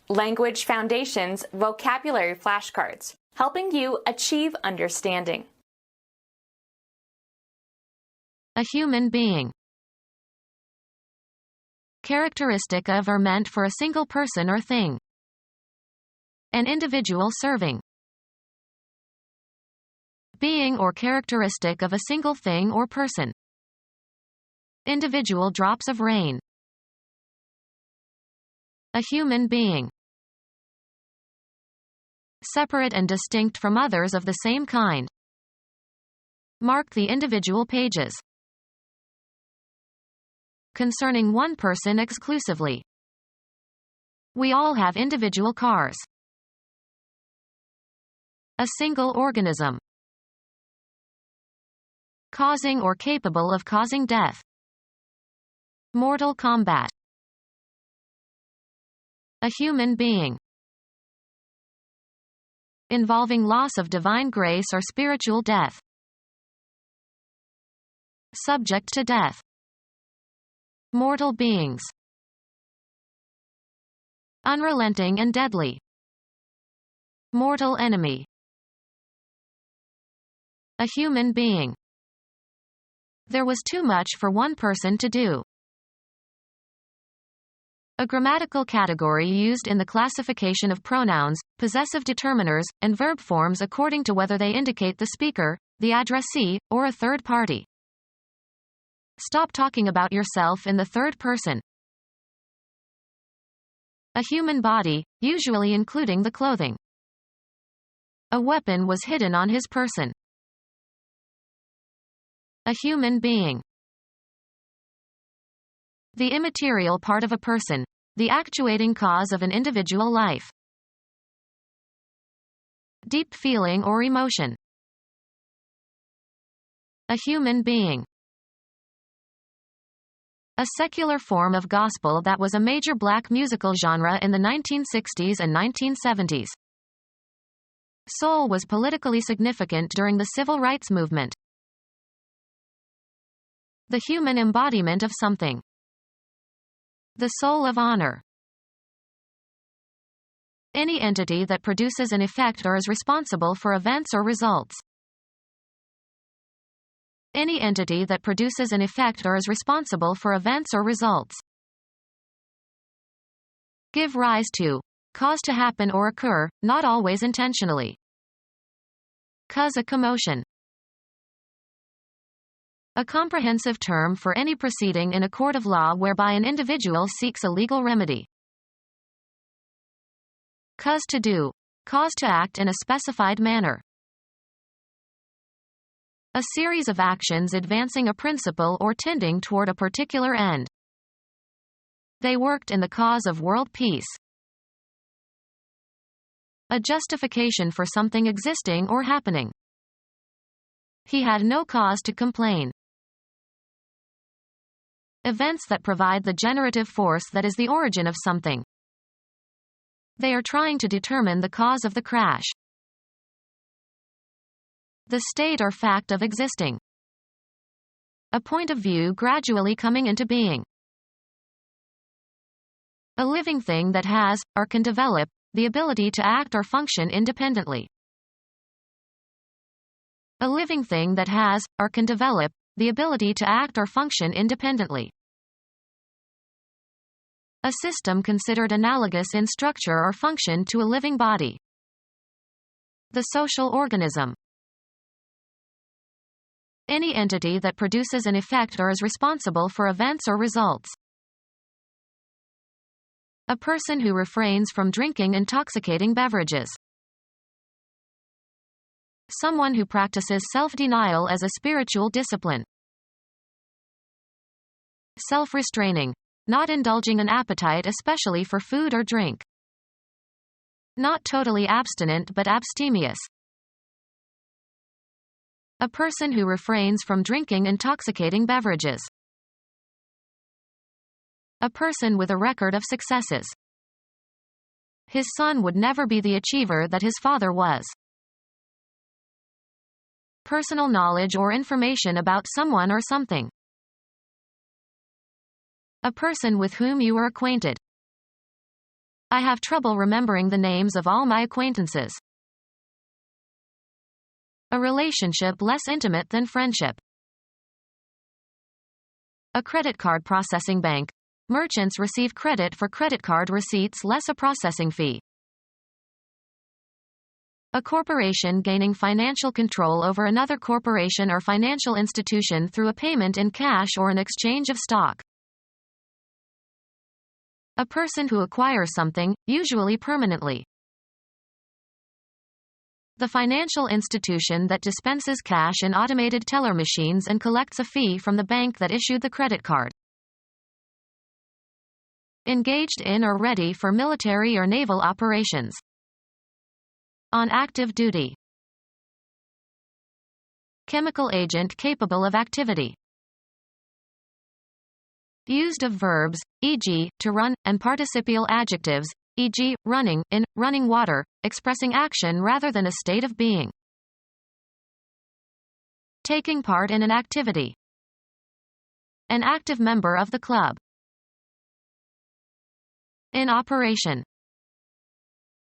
Language Foundations Vocabulary Flashcards, helping you achieve understanding. A human being. Characteristic of or meant for a single person or thing. An individual serving. Being or characteristic of a single thing or person. Individual drops of rain. A human being. Separate and distinct from others of the same kind. Mark the individual pages. Concerning one person exclusively. We all have individual cars. A single organism. Causing or capable of causing death. Mortal combat. A human being. Involving loss of divine grace or spiritual death. Subject to death. Mortal beings. Unrelenting and deadly. Mortal enemy. A human being. There was too much for one person to do. A grammatical category used in the classification of pronouns, possessive determiners, and verb forms according to whether they indicate the speaker, the addressee, or a third party. Stop talking about yourself in the third person. A human body, usually including the clothing. A weapon was hidden on his person. A human being. The immaterial part of a person, the actuating cause of an individual life. Deep feeling or emotion. A human being. A secular form of gospel that was a major black musical genre in the 1960s and 1970s. Soul was politically significant during the civil rights movement. The human embodiment of something. The soul of honor. Any entity that produces an effect or is responsible for events or results. Any entity that produces an effect or is responsible for events or results. Give rise to. Cause to happen or occur, not always intentionally. Cause a commotion. A comprehensive term for any proceeding in a court of law whereby an individual seeks a legal remedy. Cause to do. Cause to act in a specified manner. A series of actions advancing a principle or tending toward a particular end. They worked in the cause of world peace. A justification for something existing or happening. He had no cause to complain. Events that provide the generative force that is the origin of something. They are trying to determine the cause of the crash. The state or fact of existing. A point of view gradually coming into being. A living thing that has, or can develop, the ability to act or function independently. A living thing that has, or can develop, the ability to act or function independently. A system considered analogous in structure or function to a living body. The social organism. Any entity that produces an effect or is responsible for events or results. A person who refrains from drinking intoxicating beverages. Someone who practices self-denial as a spiritual discipline. Self-restraining. Not indulging an appetite especially for food or drink. Not totally abstinent but abstemious. A person who refrains from drinking intoxicating beverages. A person with a record of successes. His son would never be the achiever that his father was. Personal knowledge or information about someone or something. A person with whom you are acquainted. I have trouble remembering the names of all my acquaintances. A relationship less intimate than friendship. A credit card processing bank. Merchants receive credit for credit card receipts less a processing fee. A corporation gaining financial control over another corporation or financial institution through a payment in cash or an exchange of stock. A person who acquires something, usually permanently. The financial institution that dispenses cash in automated teller machines and collects a fee from the bank that issued the credit card. Engaged in or ready for military or naval operations. On active duty. Chemical agent capable of activity. Used of verbs, e.g., to run, and participial adjectives, e.g., running, in, running water, expressing action rather than a state of being. Taking part in an activity. An active member of the club. In operation.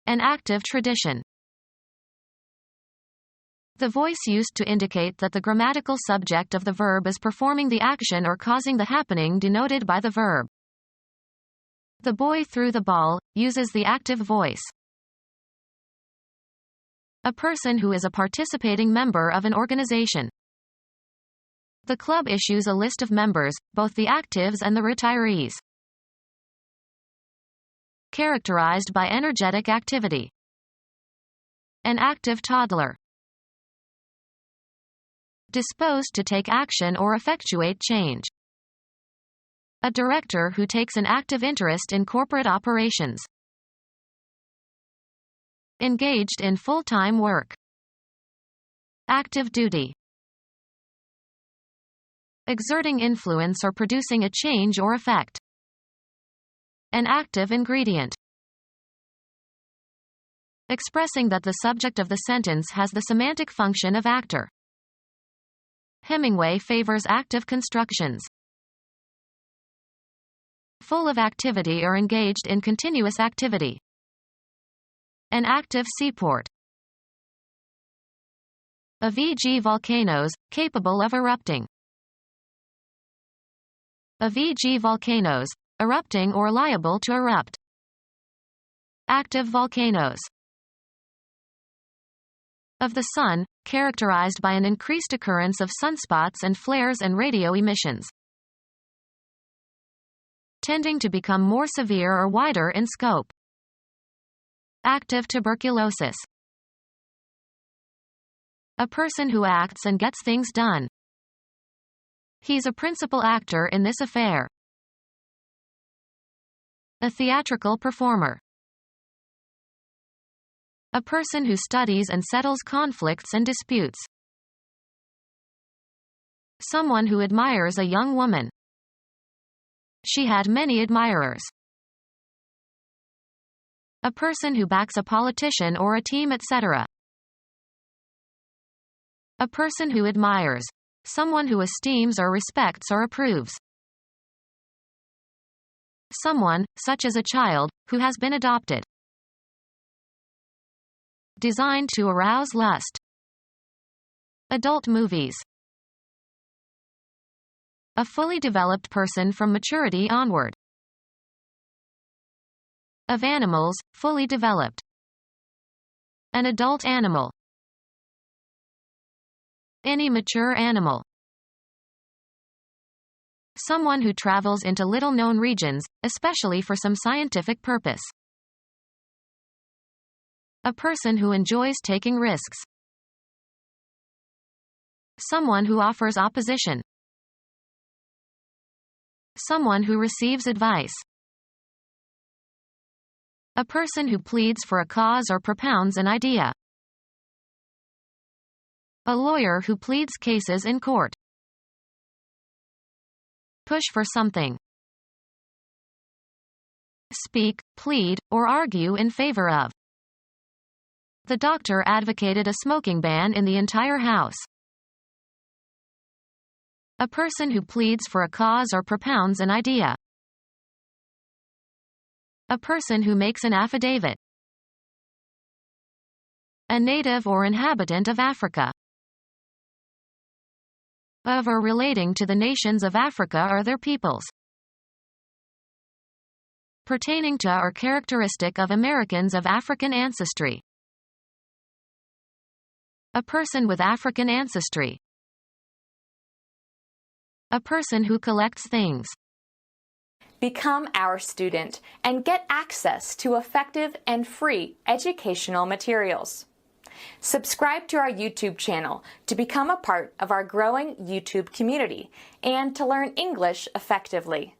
An active tradition. The voice used to indicate that the grammatical subject of the verb is performing the action or causing the happening denoted by the verb. The boy threw the ball, uses the active voice. A person who is a participating member of an organization. The club issues a list of members, both the actives and the retirees. Characterized by energetic activity. An active toddler. Disposed to take action or effectuate change. A director who takes an active interest in corporate operations. Engaged in full-time work. Active duty. Exerting influence or producing a change or effect. An active ingredient. Expressing that the subject of the sentence has the semantic function of actor. Hemingway favors active constructions. Full of activity or engaged in continuous activity. An active seaport. Of e.g. volcanoes, capable of erupting. Of e.g. volcanoes, erupting or liable to erupt. Active volcanoes. Of the sun, characterized by an increased occurrence of sunspots and flares and radio emissions. Tending to become more severe or wider in scope. Active tuberculosis. A person who acts and gets things done. He's a principal actor in this affair. A theatrical performer. A person who studies and settles conflicts and disputes. Someone who admires a young woman. She had many admirers. A person who backs a politician or a team, etc. A person who admires. Someone who esteems or respects or approves. Someone, such as a child, who has been adopted. Designed to arouse lust. Adult movies. A fully developed person from maturity onward. Of animals, fully developed. An adult animal. Any mature animal. Someone who travels into little-known regions, especially for some scientific purpose. A person who enjoys taking risks. Someone who offers opposition. Someone who receives advice. A person who pleads for a cause or propounds an idea. A lawyer who pleads cases in court. Push for something. Speak, plead, or argue in favor of. The doctor advocated a smoking ban in the entire house. A person who pleads for a cause or propounds an idea. A person who makes an affidavit. A native or inhabitant of Africa. Of or relating to the nations of Africa or their peoples. Pertaining to or characteristic of Americans of African ancestry. A person with African ancestry. A person who collects things. Become our student and get access to effective and free educational materials. Subscribe to our YouTube channel to become a part of our growing YouTube community and to learn English effectively.